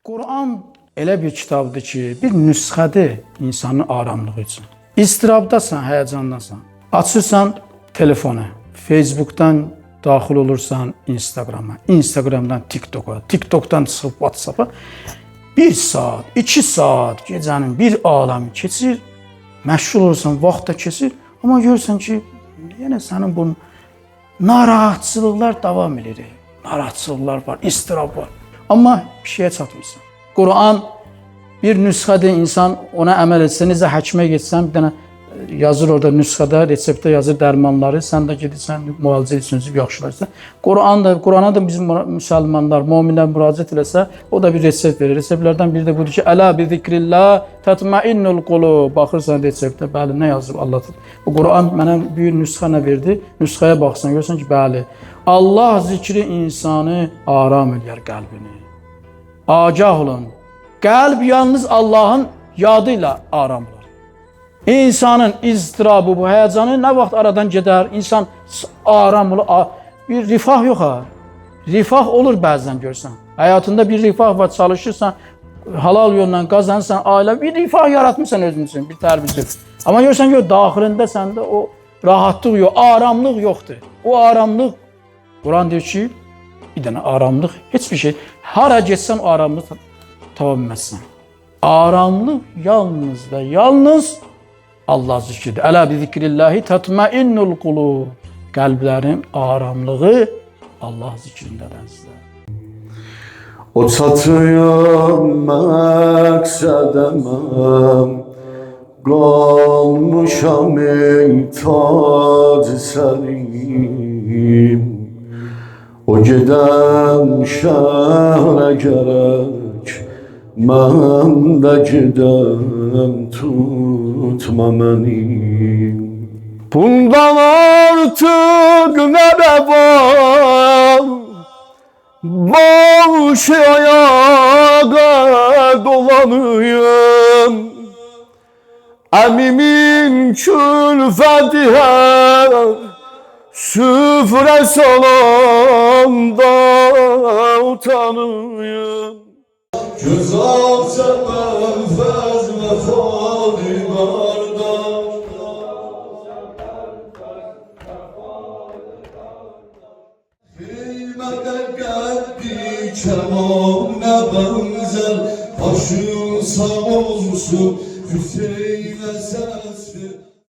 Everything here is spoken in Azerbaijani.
Quran elə bir kitabdır ki, bir nüsxədir insanın aramlığı üçün. İstirabdasan, həyəcandasan. Açırsan telefonu, Facebook'dan daxil olursan Instagram'a, Instagram'dan TikTok'a, TikTok'dan çıxıb WhatsApp'a 1 saat, 2 saat gecənin bir aləmi keçir, məşğul olursan, vaxt da keçir, amma görürsən ki, yenə sənin bu narahatçılıqlar davam edir. Narahatçılıqlar var, istirab var. Amma bir şeyə çatmırsan. Quran bir nüsxədir, insan ona əməl etsə, necə həkimə getsən, bir dənə yazır orada nüsxədə, reseptdə yazır dərmanları, sən də gedirsən, müalicə üçün yaxşılarsan. Qurana da bizim müsəlmanlar, möminlər müraciət eləsə, o da bir resept verir. Reseptlərdən biri də budur ki, ələ bi zikrillah tatmainnul qulub. Baxırsan reseptdə, bəli, nə yazıb Allah. Bu Quran mənə bir nüsxə nə verdi? Nüsxəyə baxsan, görürsən ki, bəli, Allah zikri insanı aram eləyər qəlbini. Agah olun. Qəlb yalnız Allahın yadıyla aram olur. İnsanın iztirabı, bu həyəcanı nə vaxt aradan gedər, insan aram olur. Bir rifah yox ha. Rifah olur bəzən görsən. Həyatında bir rifah var, çalışırsan, halal yolla qazanırsan, ailə bir rifah yaratmışsan özün üçün, bir tərbiyəsi. Amma görsən ki, daxilində səndə o rahatlıq yox, aramlıq yoxdur. O aramlıq, Quran deyir ki, bir dənə aramlıq, heç bir şey. Hara getsən o aramlıq tapa bilməzsən. Aramlıq yalnız və yalnız Allah zikridir. Ələ bi zikrillahi tatmainnul qulub. Qəlblərin aramlığı Allah zikrindədir sizə. O çatıyor məqsədəməm, qalmışam tac sərim. O gedən şəhərə gərək, mən də gedəm tutma məni. Bundan artıq nə də var, boş ayağa dolanıyım. Əmimin külfəti hər süfrə salanda utanıyım. Göz alsa mənfəz vəfali qardaş, Xilmədə qəddi kəmanə bənzər, başın sağ olsun Hüseyin.